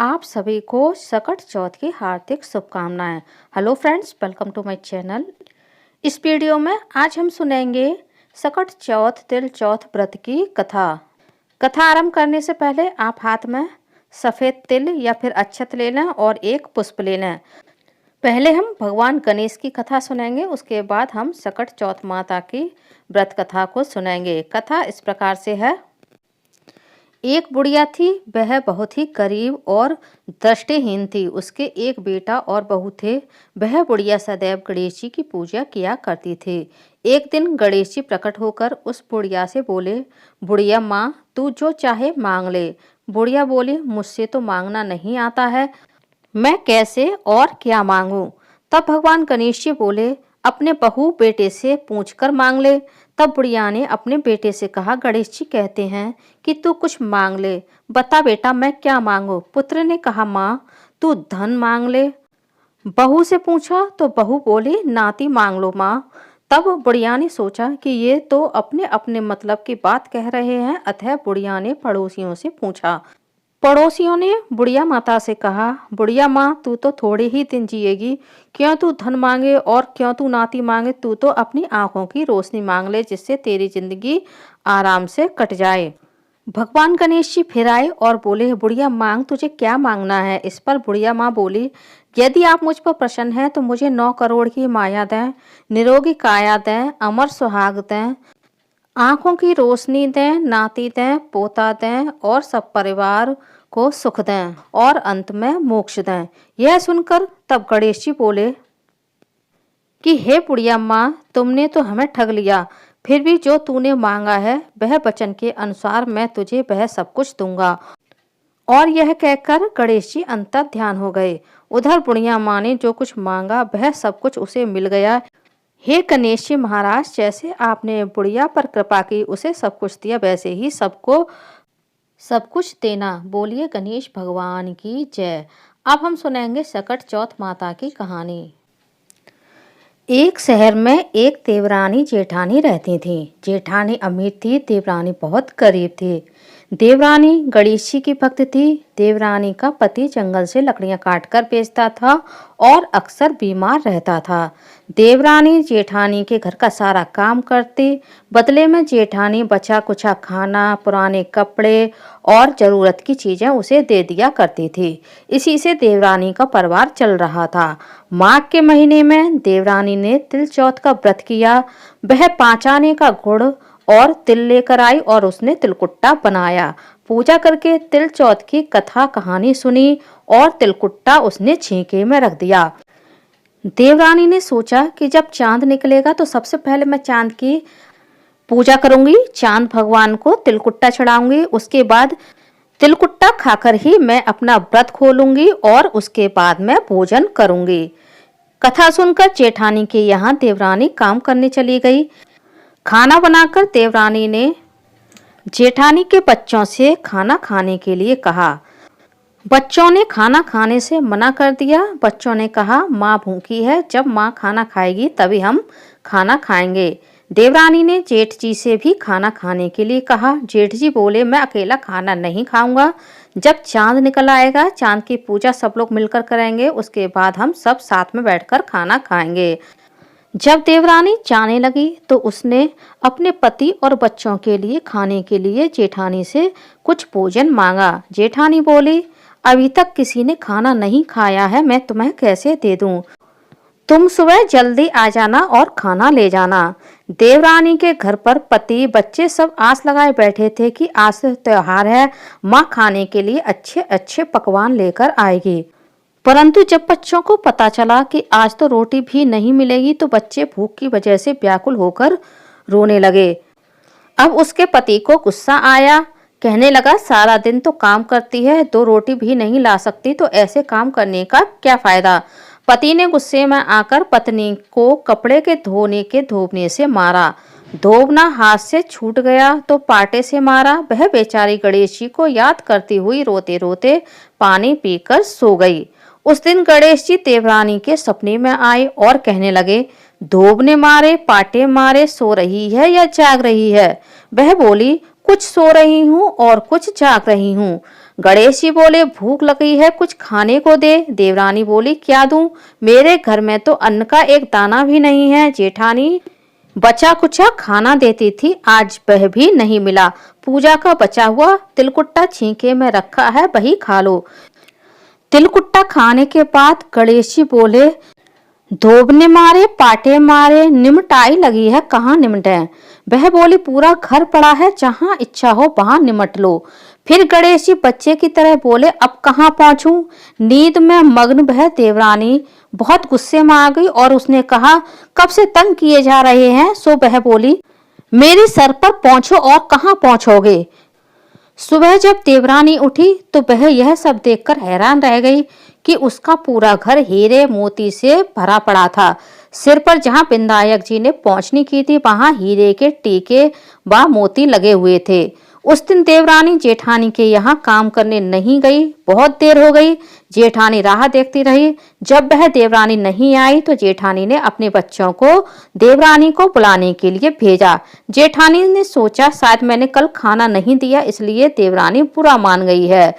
आप सभी को सकट चौथ की हार्दिक शुभकामनाएं। Hello friends, welcome to my channel. इस वीडियो में आज हम सुनेंगे सकट चौथ तिल चौथ व्रत की कथा। कथा आरंभ करने से पहले आप हाथ में सफ़ेद तिल या फिर अक्षत ले लें और एक पुष्प ले लें। पहले हम भगवान गणेश की कथा सुनेंगे, उसके बाद हम सकट चौथ माता की व्रत कथा को सुनेंगे। कथा इस प्रकार से है। एक बुढ़िया थी, वह बहुत ही गरीब और दृष्टिहीन थी। उसके एक बेटा और बहू थे। वह बुढ़िया सदैव गणेश जी की पूजा किया करती थी। एक दिन गणेश जी प्रकट होकर उस बुढ़िया से बोले, बुढ़िया माँ, तू जो चाहे मांग ले। बुढ़िया बोली, मुझसे तो मांगना नहीं आता है, मैं कैसे और क्या मांगूं। तब भगवान गणेश जी बोले, अपने बहू बेटे से पूछकर मांग ले। तब बुढ़िया ने अपने बेटे से कहा, गणेश जी कहते हैं कि तू कुछ मांग ले, बता बेटा मैं क्या मांगू। पुत्र ने कहा, माँ तू धन मांग ले। बहू से पूछा तो बहू बोली, नाती मांग लो माँ। तब बुढ़िया ने सोचा कि ये तो अपने अपने मतलब की बात कह रहे हैं, अतः बुढ़िया ने पड़ोसियों से पूछा। पड़ोसियों ने बुढ़िया माता से कहा, बुढ़िया माँ तू तो थोड़े ही दिन जिएगी, क्यों तू धन मांगे और क्यों तू नाती मांगे। तू तो अपनी आंखों की रोशनी मांग ले, जिससे तेरी जिंदगी आराम से कट जाए। भगवान गणेश जी फिर आए और बोले, बुढ़िया मांग, तुझे क्या मांगना है। इस पर बुढ़िया माँ बोली, यदि आप मुझ पर प्रसन्न हैं तो मुझे 9 करोड़ की माया दें, निरोगी काया दें, अमर सुहाग दें, आंखों की रोशनी दें, नाती दें, पोता दें और सब परिवार को सुख दें और अंत में मोक्ष दें। यह सुनकर तब गणेश जी बोले कि हे बुढ़िया माँ, तुमने तो हमें ठग लिया, फिर भी जो तूने मांगा है वह वचन के अनुसार मैं तुझे वह सब कुछ दूंगा। और यह कहकर गणेश जी अंतर ध्यान हो गए। उधर बुढ़िया माँ ने जो कुछ मांगा वह सब कुछ उसे मिल गया। हे गणेश जी महाराज, जैसे आपने बुढ़िया पर कृपा की, उसे सब कुछ दिया, वैसे ही सबको सब कुछ देना। बोलिए गणेश भगवान की जय। अब हम सुनेंगे सकट चौथ माता की कहानी। एक शहर में एक देवरानी जेठानी रहती थी। जेठानी अमीर थी, देवरानी बहुत गरीब थी। देवरानी गणेश जी की भक्त थी। देवरानी का पति जंगल से लकड़ियां काटकर बेचता था और अक्सर बीमार रहता था। देवरानी जेठानी के घर का सारा काम करती, बदले में जेठानी बचा कुचा खाना, पुराने कपड़े और ज़रूरत की चीज़ें उसे दे दिया करती थी। इसी से देवरानी का परिवार चल रहा था। माघ के महीने में देवरानी ने तिल चौथ का व्रत किया। वह 5 आने का गुड़ और तिल लेकर आई और उसने तिलकुट्टा बनाया। पूजा करके तिल चौथ की कथा कहानी सुनी और तिलकुट्टा उसने छींके में रख दिया। देवरानी ने सोचा कि जब चांद निकलेगा तो सबसे पहले मैं चांद की पूजा करूंगी, चांद भगवान को तिलकुट्टा चढ़ाऊंगी, उसके बाद तिलकुट्टा खाकर ही मैं अपना व्रत खोलूंगी और उसके बाद मैं भोजन करूंगी। कथा सुनकर जेठानी के यहाँ देवरानी काम करने चली गई। खाना बनाकर देवरानी ने जेठानी के बच्चों से खाना खाने के लिए कहा। बच्चों ने खाना खाने से मना कर दिया। बच्चों ने कहा, माँ भूखी है, जब माँ खाना खाएगी तभी हम खाना खाएंगे। देवरानी ने जेठ जी से भी खाना खाने के लिए कहा। जेठ जी बोले, मैं अकेला खाना नहीं खाऊंगा, जब चांद निकल आएगा, चांद की पूजा सब लोग मिलकर करेंगे, उसके बाद हम सब साथ में बैठकर खाना खाएंगे। जब देवरानी जाने लगी तो उसने अपने पति और बच्चों के लिए खाने के लिए जेठानी से कुछ भोजन मांगा। जेठानी बोली, अभी तक किसी ने खाना नहीं खाया है, मैं तुम्हें कैसे दे दूं? तुम सुबह जल्दी आ जाना और खाना ले जाना। देवरानी के घर पर पति बच्चे सब आस लगाए बैठे थे कि आज त्योहार है, माँ खाने के लिए अच्छे अच्छे पकवान लेकर आएगी। परंतु जब बच्चों को पता चला कि आज तो रोटी भी नहीं मिलेगी तो बच्चे भूख की वजह से व्याकुल होकर रोने लगे। अब उसके पति को गुस्सा आया, कहने लगा, सारा दिन तो काम करती है, 2 रोटी भी नहीं ला सकती, तो ऐसे काम करने का क्या फायदा। पति ने गुस्से में आकर पत्नी को कपड़े के धोबने से मारा। धोबना हाथ से छूट गया तो पाटे से मारा। वह बेचारी गणेश जी को याद करती हुई रोते रोते पानी पीकर सो गई। उस दिन गणेश जी देवरानी के सपने में आए और कहने लगे, धोबने मारे, पाटे मारे, सो रही है या जाग रही है। वह बोली, कुछ सो रही हूँ और कुछ जाग रही हूँ। गणेश जी बोले, भूख लगी है, कुछ खाने को दे। देवरानी बोली, क्या दूं? मेरे घर में तो अन्न का एक दाना भी नहीं है। जेठानी बचा कुचा खाना देती थी, आज वह भी नहीं मिला। पूजा का बचा हुआ तिलकुट्टा छींके में रखा है, वही खा लो। तिलकुट्टा खाने के बाद गणेश जी बोले, धोबने मारे, पाटे मारे, निमटाई लगी है, कहाँ निमटे? वह बोली, पूरा घर पड़ा है, जहाँ इच्छा हो वहां निमट लो। फिर गणेश जी बच्चे की तरह बोले, अब कहाँ पहुंचूं? नींद में मग्न वह देवरानी बहुत गुस्से में आ गई और उसने कहा, कब से तंग किए जा रहे हैं? सो वह बोली, मेरे सर पर पहुंचो और कहाँ पहुंचोगे? सुबह जब देवरानी उठी तो वह यह सब देखकर हैरान रह गई कि उसका पूरा घर हीरे मोती से भरा पड़ा था। सिर पर जहां विनायक जी ने पहुंचनी की थी वहां हीरे के टीके व मोती लगे हुए थे। उस दिन देवरानी जेठानी के यहाँ काम करने नहीं गई। बहुत देर हो गई, जेठानी राह देखती रही। जब वह देवरानी नहीं आई तो जेठानी ने अपने बच्चों को देवरानी को बुलाने के लिए भेजा। जेठानी ने सोचा, शायद मैंने कल खाना नहीं दिया इसलिए देवरानी बुरा मान गई है।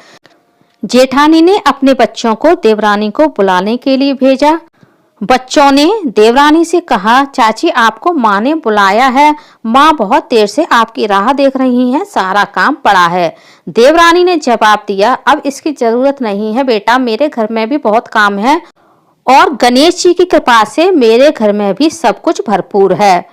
जेठानी ने अपने बच्चों को देवरानी को बुलाने के लिए भेजा। बच्चों ने देवरानी से कहा, चाची आपको माँ ने बुलाया है, माँ बहुत देर से आपकी राह देख रही हैं, सारा काम पड़ा है। देवरानी ने जवाब दिया, अब इसकी जरूरत नहीं है बेटा, मेरे घर में भी बहुत काम है और गणेश जी की कृपा से मेरे घर में भी सब कुछ भरपूर है।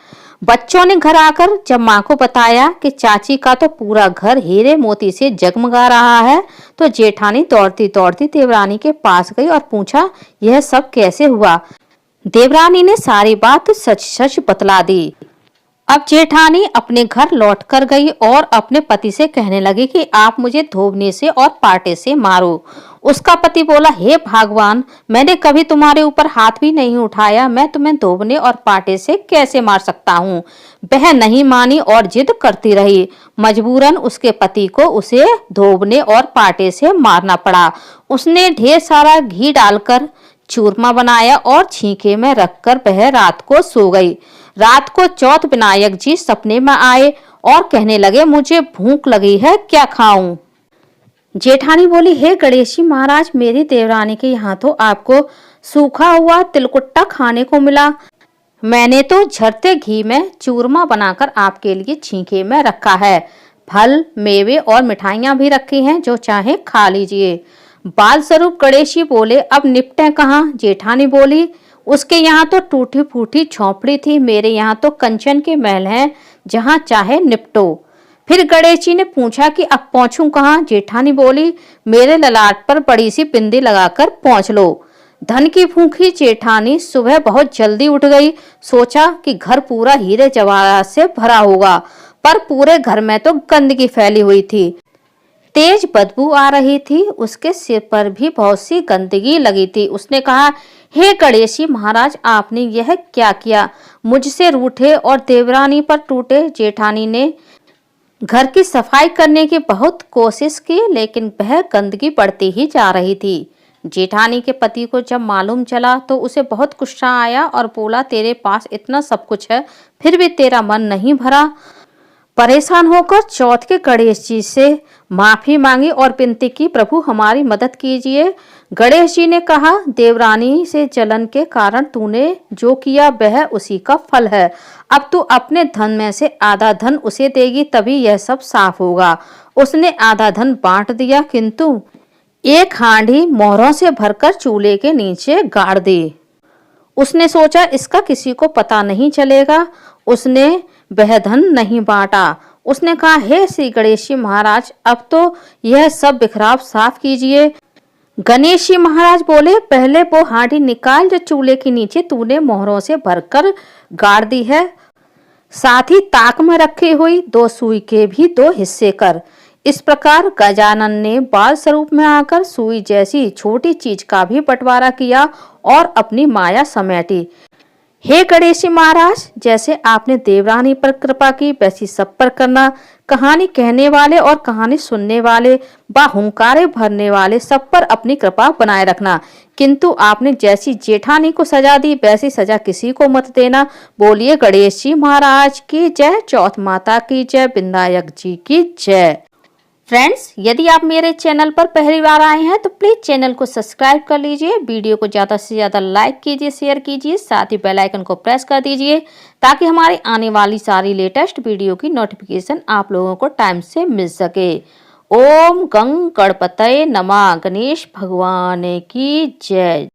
बच्चों ने घर आकर जब माँ को बताया कि चाची का तो पूरा घर हीरे मोती से जगमगा रहा है, तो जेठानी दौड़ती दौड़ती देवरानी के पास गई और पूछा, यह सब कैसे हुआ? देवरानी ने सारी बात सच सच बतला दी। अब जेठानी अपने घर लौट कर गई और अपने पति से कहने लगी कि आप मुझे धोबने से और पाटे से मारो। उसका पति बोला, हे भगवान, मैंने कभी तुम्हारे ऊपर हाथ भी नहीं उठाया, मैं तुम्हें धोबने और पाटे से कैसे मार सकता हूँ? वह नहीं मानी और जिद करती रही। मजबूरन उसके पति को उसे धोबने और पाटे से मारना पड़ा। उसने ढेर सारा घी डालकर चूरमा बनाया और छींके में रखकर वह रात को सो गई। रात को चौथ विनायक जी सपने में आए और कहने लगे, मुझे भूख लगी है, क्या खाऊं? जेठानी बोली, हे गणेश जी महाराज, मेरी देवरानी के यहाँ तो आपको सूखा हुआ तिलकुट्टा खाने को मिला। मैंने तो झरते घी में चूरमा बनाकर आपके लिए छींके में रखा है। फल, मेवे और मिठाइयां भी रखी हैं, जो चाहे खा लीजिए। बाल स्वरूप गणेश जी बोले, अब निपटे कहाँ? जेठानी बोली, उसके यहाँ तो टूटी फूटी झोंपड़ी थी, मेरे यहाँ तो कंचन के महल हैं, जहाँ चाहे निपटो। फिर गणेश जी ने पूछा कि अब पहुंचूं कहाँ? जेठानी बोली, मेरे ललाट पर बड़ी सी बिंदी लगाकर पहुंच लो। धन की भूखी जेठानी सुबह बहुत जल्दी उठ गई। सोचा कि घर पूरा हीरे जवाहरात से भरा होगा, पर पूरे घर में तो गंदगी फैली हुई थी। तेज बदबू आ रही थी, उसके सिर पर भी बहुत सी गंदगी लगी थी। उसने कहा, हे गणेश जी महाराज, आपने यह क्या किया? मुझसे रूठे और देवरानी पर टूटे। जेठानी ने घर की सफाई करने की बहुत कोशिश की, लेकिन वह गंदगी बढ़ती ही जा रही थी। जेठानी के पति को जब मालूम चला तो उसे बहुत गुस्सा आया और बोला, तेरे पास इतना सब कुछ है, फिर भी तेरा मन नहीं भरा। परेशान होकर चौथ के गणेश जी से माफी मांगी और विनती की, प्रभु हमारी मदद कीजिए। गणेश जी ने कहा, देवरानी से जलन के कारण तूने जो किया वह उसी का फल है। अब तू अपने धन में से आधा धन उसे देगी, तभी यह सब साफ होगा। उसने आधा धन बांट दिया, किंतु एक हांडी मोहरों से भरकर चूल्हे के नीचे गाड़ दी। उसने सोचा, इसका किसी को पता नहीं चलेगा। उसने वह धन नहीं बांटा। उसने कहा, हे श्री गणेश जी महाराज, अब तो यह सब बिखराव साफ कीजिए। गणेश जी महाराज बोले, पहले वो हांडी निकाल जो चूल्हे के नीचे तूने मोहरों से भरकर गाड़ दी है। साथ ही ताक में रखी हुई 2 सुई के भी 2 हिस्से कर। इस प्रकार गजानन ने बाल स्वरूप में आकर सुई जैसी छोटी चीज का भी बंटवारा किया और अपनी माया समेटी। हे गणेश जी महाराज, जैसे आपने देवरानी पर कृपा की वैसी सब पर करना। कहानी कहने वाले और कहानी सुनने वाले व हुंकारे भरने वाले सब पर अपनी कृपा बनाए रखना। किंतु आपने जैसी जेठानी को सजा दी वैसी सजा किसी को मत देना। बोलिए गणेश जी महाराज की जय, चौथ माता की जय, विनायक जी की जय। फ्रेंड्स, यदि आप मेरे चैनल पर पहली बार आए हैं तो प्लीज़ चैनल को सब्सक्राइब कर लीजिए, वीडियो को ज़्यादा से ज़्यादा लाइक कीजिए, शेयर कीजिए, साथ ही बेल आइकन को प्रेस कर दीजिए ताकि हमारी आने वाली सारी लेटेस्ट वीडियो की नोटिफिकेशन आप लोगों को टाइम से मिल सके। ओम गं गणपतये नमः। गणेश भगवान की जय।